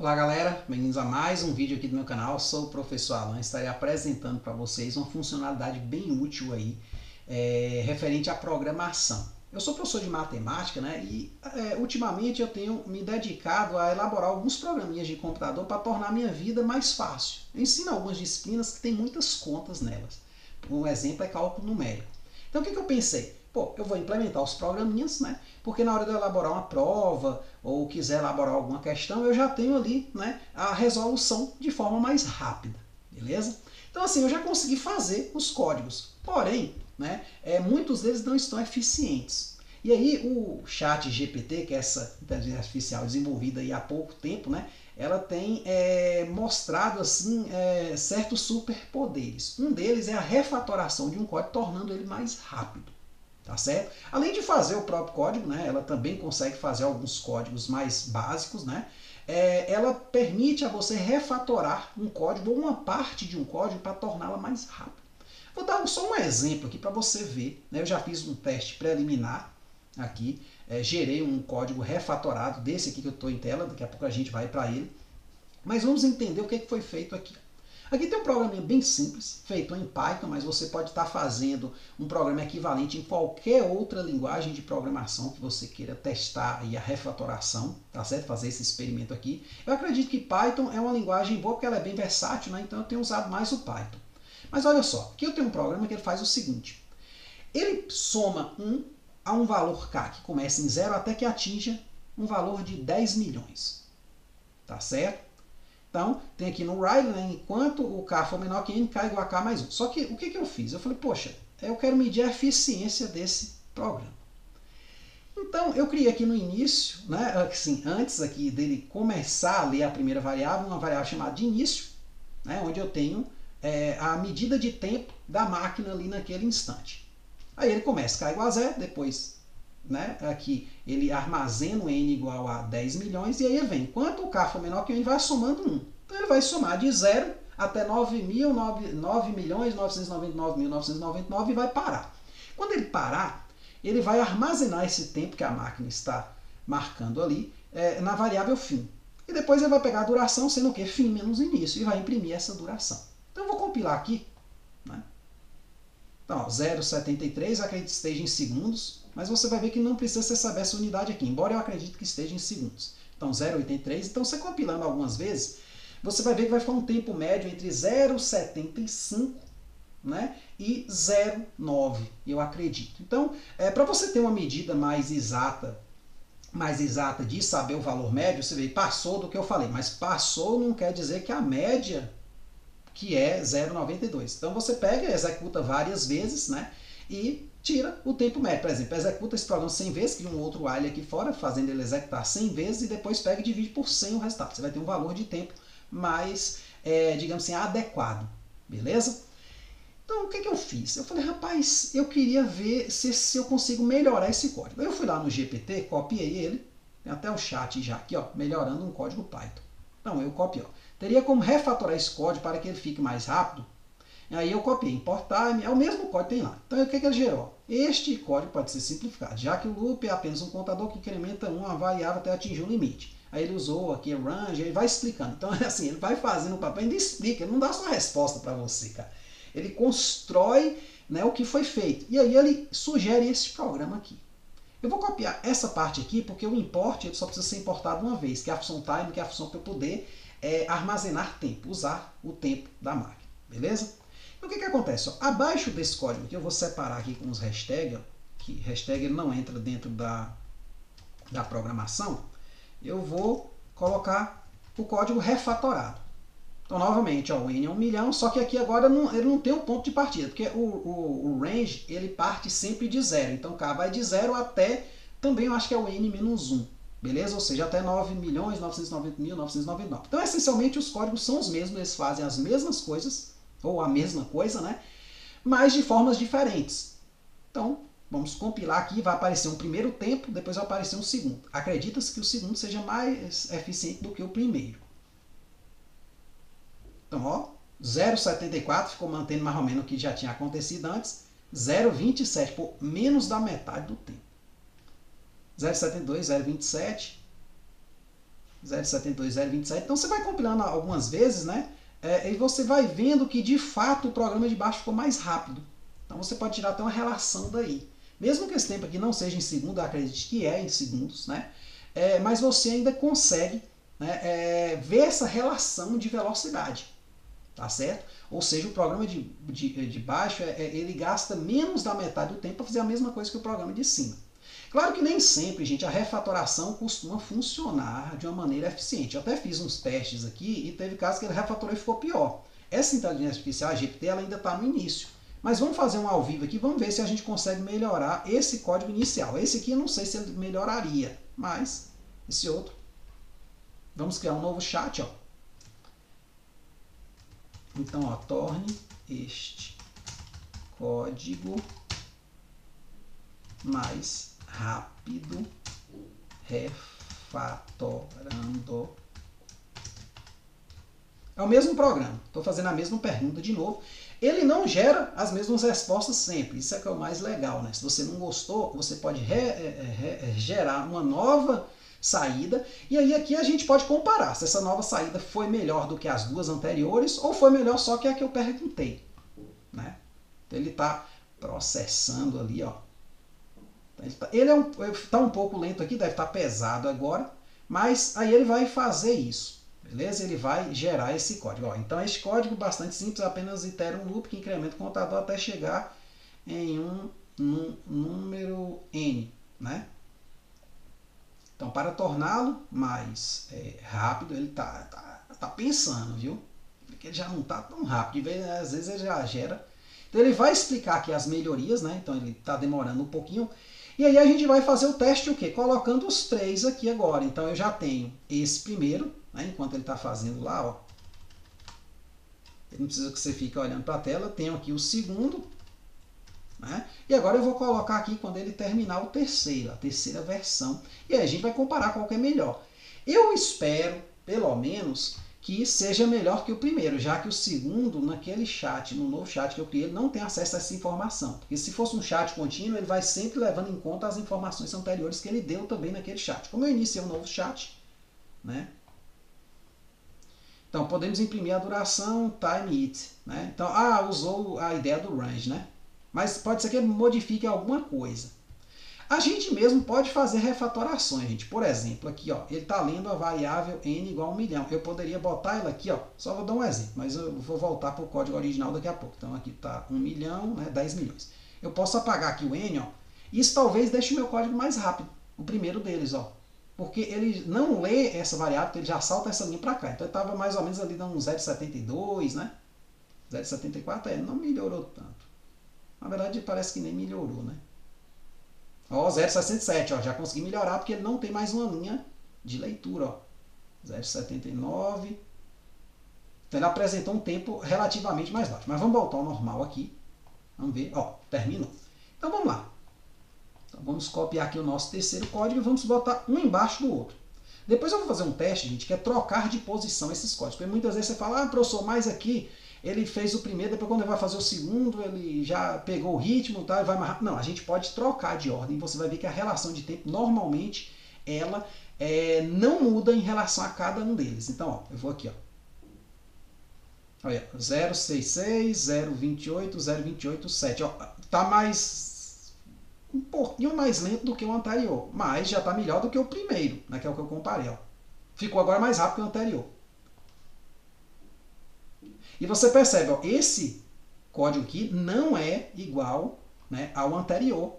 Olá galera, bem-vindos a mais um vídeo aqui do meu canal. Sou o professor Alan, estarei apresentando para vocês uma funcionalidade bem útil aí, referente à programação. Eu sou professor de matemática, né, e ultimamente eu tenho me dedicado a elaborar alguns programinhas de computador para tornar a minha vida mais fácil. Eu ensino algumas disciplinas que tem muitas contas nelas. Um exemplo é cálculo numérico. Então o que eu pensei? Pô, eu vou implementar os programinhas, né? Porque na hora de eu elaborar uma prova ou quiser elaborar alguma questão, eu já tenho ali, né, a resolução de forma mais rápida, beleza? Então assim, eu já consegui fazer os códigos, porém, né, muitos deles não estão eficientes. E aí o ChatGPT, que é essa inteligência artificial desenvolvida aí há pouco tempo, né, ela tem mostrado assim certos superpoderes. Um deles é a refatoração de um código, tornando ele mais rápido. Tá certo? Além de fazer o próprio código, né, ela também consegue fazer alguns códigos mais básicos, né? Ela permite a você refatorar um código ou uma parte de um código para torná-la mais rápida. Vou dar só um exemplo aqui para você ver, né? Eu já fiz um teste preliminar aqui, gerei um código refatorado desse aqui que eu estou em tela, daqui a pouco a gente vai para ele. Mas vamos entender o que foi feito aqui. Aqui tem um programinha bem simples, feito em Python, mas você pode estar fazendo um programa equivalente em qualquer outra linguagem de programação que você queira testar aí a refatoração, tá certo? Fazer esse experimento aqui. Eu acredito que Python é uma linguagem boa porque ela é bem versátil, né? Então eu tenho usado mais o Python. Mas olha só, aqui eu tenho um programa que ele faz o seguinte. Ele soma 1 a um valor k que começa em 0 até que atinja um valor de 10 milhões. Tá certo? Então, tem aqui no while, né, enquanto o k for menor que n, k igual a k mais 1. Só que o que eu fiz? Eu falei, poxa, eu quero medir a eficiência desse programa. Então, eu criei aqui no início, né, assim, antes aqui dele começar a ler a primeira variável, uma variável chamada de início, né, onde eu tenho a medida de tempo da máquina ali naquele instante. Aí ele começa k igual a 0, depois, né, aqui ele armazena o n igual a 10 milhões, e aí ele vem, enquanto o k for menor que o n, vai somando 1. Então ele vai somar de 0 até 9.999.999 e vai parar. Quando ele parar, ele vai armazenar esse tempo que a máquina está marcando ali na variável fim. E depois ele vai pegar a duração, sendo o quê? Fim menos início, e vai imprimir essa duração. Então eu vou compilar aqui, né? Então, 0,73, acredito que esteja em segundos, mas você vai ver que não precisa saber essa unidade aqui, embora eu acredite que esteja em segundos. Então, 0,83. Então, você compilando algumas vezes, você vai ver que vai ficar um tempo médio entre 0,75, né, e 0,9, eu acredito. Então, para você ter uma medida mais exata de saber o valor médio, você vê, passou do que eu falei, mas passou não quer dizer que a média que é 0,92. Então você pega e executa várias vezes, né, e tira o tempo médio. Por exemplo, executa esse programa 100 vezes, cria um outro while aqui fora, fazendo ele executar 100 vezes, e depois pega e divide por 100 o resultado. Você vai ter um valor de tempo mais, digamos assim, adequado. Beleza? Então, o que eu fiz? Eu falei, rapaz, eu queria ver se eu consigo melhorar esse código. Eu fui lá no GPT, copiei ele, tem até o chat já aqui, ó, melhorando um código Python. Então, eu copiei, ó. Teria como refatorar esse código para que ele fique mais rápido. E aí eu copiei, importar, é o mesmo código que tem lá. Então o que ele gerou? Este código pode ser simplificado, já que o loop é apenas um contador que incrementa uma variável até atingir um limite. Aí ele usou aqui range, ele vai explicando. Então assim, ele vai fazendo o papel e ainda explica, ele não dá só a resposta para você, cara. Ele constrói, né, o que foi feito. E aí ele sugere esse programa aqui. Eu vou copiar essa parte aqui, porque o import ele só precisa ser importado uma vez, que é a função time, que é a função para eu poder armazenar tempo, usar o tempo da máquina, beleza? Então o que acontece? Ó, abaixo desse código aqui, eu vou separar aqui com os hashtags, que hashtag ele não entra dentro da programação, eu vou colocar o código refatorado. Então, novamente, ó, o n é 1 milhão, só que aqui agora ele não tem um ponto de partida, porque o range ele parte sempre de 0, então k vai de 0 até, também eu acho que é o n menos 1. Beleza? Ou seja, até 9.990.999. Então, essencialmente, os códigos são os mesmos, eles fazem as mesmas coisas, ou a mesma coisa, né? Mas de formas diferentes. Então, vamos compilar aqui, vai aparecer um primeiro tempo, depois vai aparecer um segundo. Acredita-se que o segundo seja mais eficiente do que o primeiro. Então, ó, 0,74 ficou mantendo mais ou menos o que já tinha acontecido antes, 0,27, por menos da metade do tempo. 0,72, 0,27, 0,72, 0,27. Então você vai compilando algumas vezes, né? E você vai vendo que de fato o programa de baixo ficou mais rápido. Então você pode tirar até uma relação daí. Mesmo que esse tempo aqui não seja em segundos, acredite que é em segundos, né? Mas você ainda consegue, né, ver essa relação de velocidade, tá certo? Ou seja, o programa de baixo ele gasta menos da metade do tempo para fazer a mesma coisa que o programa de cima. Claro que nem sempre, gente, a refatoração costuma funcionar de uma maneira eficiente. Eu até fiz uns testes aqui e teve casos que ele refatorou e ficou pior. Essa inteligência artificial, a GPT, ela ainda está no início. Mas vamos fazer um ao vivo aqui, vamos ver se a gente consegue melhorar esse código inicial. Esse aqui eu não sei se ele melhoraria, mas esse outro. Vamos criar um novo chat, ó. Então, ó, torne este código mais rápido refatorando. É o mesmo programa. Estou fazendo a mesma pergunta de novo. Ele não gera as mesmas respostas sempre. Isso é que é o mais legal, né? Se você não gostou, você pode gerar uma nova saída. E aí aqui a gente pode comparar se essa nova saída foi melhor do que as duas anteriores ou foi melhor só que a que eu perguntei, né? Então ele está processando ali, ó. Ele está um pouco lento aqui, deve estar pesado agora, mas aí ele vai fazer isso. Beleza? Ele vai gerar esse código. Ó, então, este código bastante simples, apenas itera um loop que incrementa o contador até chegar em um número n, né? Então, para torná-lo mais rápido, ele tá pensando, viu? Porque ele já não está tão rápido, às vezes ele já gera. Então, ele vai explicar aqui as melhorias, né? Então, ele está demorando um pouquinho. E aí a gente vai fazer o teste o quê? Colocando os três aqui agora. Então, eu já tenho esse primeiro, né, enquanto ele está fazendo lá, ó. Ele não precisa que você fique olhando para a tela. Tenho aqui o segundo, né? E agora eu vou colocar aqui quando ele terminar o terceiro, a terceira versão. E aí a gente vai comparar qual que é melhor. Eu espero, pelo menos, que seja melhor que o primeiro, já que o segundo, naquele chat, no novo chat que eu criei, ele não tem acesso a essa informação. Porque se fosse um chat contínuo, ele vai sempre levando em conta as informações anteriores que ele deu também naquele chat. Como eu iniciei um novo chat, né? Então, podemos imprimir a duração, time it, né? Então, usou a ideia do range, né? Mas pode ser que ele modifique alguma coisa. A gente mesmo pode fazer refatorações, gente. Por exemplo, aqui, ó, ele está lendo a variável n igual a 1 milhão. Eu poderia botar ela aqui, ó, só vou dar um exemplo, mas eu vou voltar para o código original daqui a pouco. Então, aqui está 1 milhão, né, 10 milhões. Eu posso apagar aqui o n, ó. Isso talvez deixe o meu código mais rápido, o primeiro deles, ó. Porque ele não lê essa variável, ele já salta essa linha para cá. Então, ele estava mais ou menos ali dando um 0,72, né? 0,74, não melhorou tanto. Na verdade, parece que nem melhorou, né? Ó, 0,67, ó, já consegui melhorar porque ele não tem mais uma linha de leitura, ó. 0,79. Então ele apresentou um tempo relativamente mais baixo. Mas vamos voltar ao normal aqui. Vamos ver, ó, terminou. Então vamos lá. Então, vamos copiar aqui o nosso terceiro código e vamos botar um embaixo do outro. Depois eu vou fazer um teste, gente, que é trocar de posição esses códigos. Porque muitas vezes você fala, professor, mas aqui ele fez o primeiro, depois quando ele vai fazer o segundo, ele já pegou o ritmo, tá, e vai mais rápido. Não, a gente pode trocar de ordem. Você vai ver que a relação de tempo, normalmente, ela não muda em relação a cada um deles. Então, ó, eu vou aqui, ó. Olha, 066, 028, 028, 7. Ó, tá um pouquinho mais lento do que o anterior, mas já tá melhor do que o primeiro, né, que é o que eu comparei. Ó. Ficou agora mais rápido que o anterior. E você percebe, ó, esse código aqui não é igual, né, ao anterior.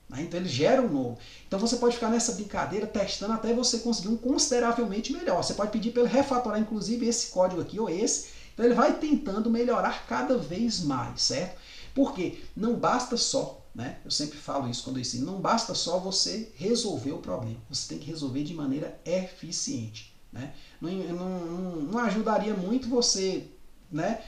Né? Então ele gera um novo. Então você pode ficar nessa brincadeira testando até você conseguir um consideravelmente melhor. Você pode pedir para ele refatorar inclusive esse código aqui ou esse. Então ele vai tentando melhorar cada vez mais, certo? Porque não basta só, né? Eu sempre falo isso quando eu ensino, não basta só você resolver o problema. Você tem que resolver de maneira eficiente. Né? Não ajudaria muito você, né,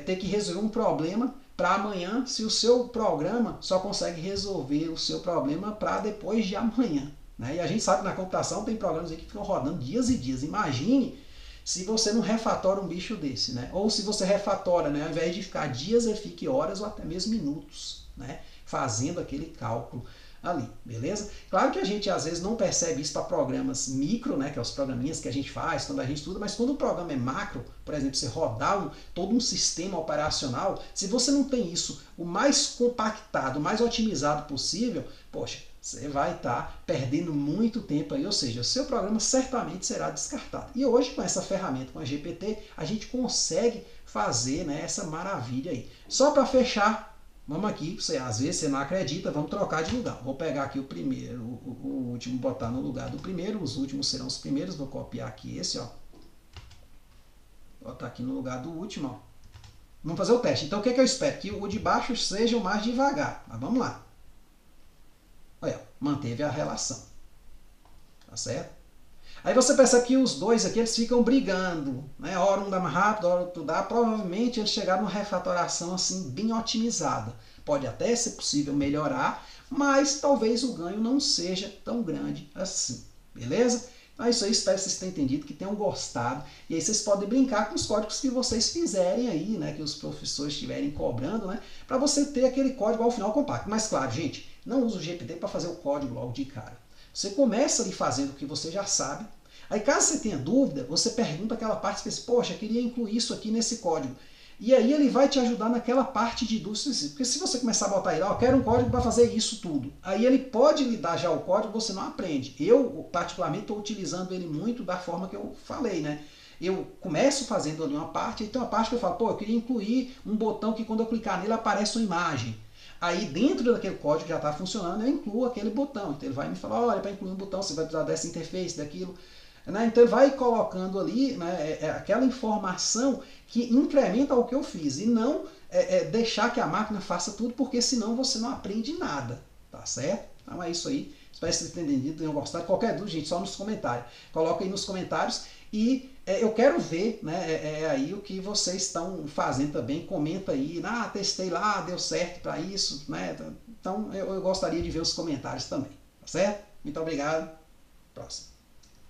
ter que resolver um problema para amanhã, se o seu programa só consegue resolver o seu problema para depois de amanhã. Né? E a gente sabe que na computação tem programas aí que ficam rodando dias e dias. Imagine se você não refatora um bicho desse, né? Ou se você refatora, né, ao invés de ficar dias, ele fique horas ou até mesmo minutos, né, fazendo aquele cálculo ali, beleza? Claro que a gente às vezes não percebe isso para programas micro, né, que é os programinhas que a gente faz quando a gente estuda, mas quando o programa é macro, por exemplo, você rodar todo um sistema operacional, se você não tem isso o mais compactado, o mais otimizado possível, poxa, você vai estar perdendo muito tempo aí, ou seja, o seu programa certamente será descartado. E hoje, com essa ferramenta, com a GPT, a gente consegue fazer, né, essa maravilha aí. Só para fechar, vamos aqui, às vezes você não acredita, vamos trocar de lugar. Vou pegar aqui o primeiro, o último, botar no lugar do primeiro, os últimos serão os primeiros, vou copiar aqui esse, ó. Botar aqui no lugar do último, ó. Vamos fazer o teste. Então o que eu espero? Que o de baixo seja o mais devagar. Mas vamos lá. Olha, manteve a relação. Tá certo? Aí você percebe que os dois aqui eles ficam brigando, né? Hora um dá mais rápido, hora outro dá. Provavelmente eles chegaram numa refatoração assim bem otimizada. Pode até ser possível melhorar, mas talvez o ganho não seja tão grande assim. Beleza? Então é isso aí, espero que vocês tenham entendido, que tenham gostado. E aí vocês podem brincar com os códigos que vocês fizerem aí, né? Que os professores estiverem cobrando, né? Para você ter aquele código ao final compacto. Mas claro, gente, não use o GPT para fazer o código logo de cara. Você começa ali fazendo o que você já sabe. Aí caso você tenha dúvida, você pergunta aquela parte específica, poxa, eu queria incluir isso aqui nesse código. E aí ele vai te ajudar naquela parte de dúvida específica. Porque se você começar a botar aí, ó, eu quero um código para fazer isso tudo. Aí ele pode lhe dar já o código, você não aprende. Eu, particularmente, estou utilizando ele muito da forma que eu falei, né? Eu começo fazendo ali uma parte, e tem uma parte que eu falo, pô, eu queria incluir um botão que quando eu clicar nele aparece uma imagem. Aí dentro daquele código que já está funcionando, eu incluo aquele botão. Então ele vai me falar, olha, para incluir um botão, você vai precisar dessa interface, daquilo. Né? Então ele vai colocando ali, né, aquela informação que incrementa o que eu fiz. E não deixar que a máquina faça tudo, porque senão você não aprende nada. Tá certo? Então é isso aí. Espero que vocês tenham entendido, tenham gostado. Qualquer dúvida, gente, só nos comentários. Coloca aí nos comentários. E eu quero ver, né, aí o que vocês estão fazendo também. Comenta aí, testei lá, deu certo para isso, né? Então eu gostaria de ver os comentários também, tá certo? Muito obrigado. Próximo.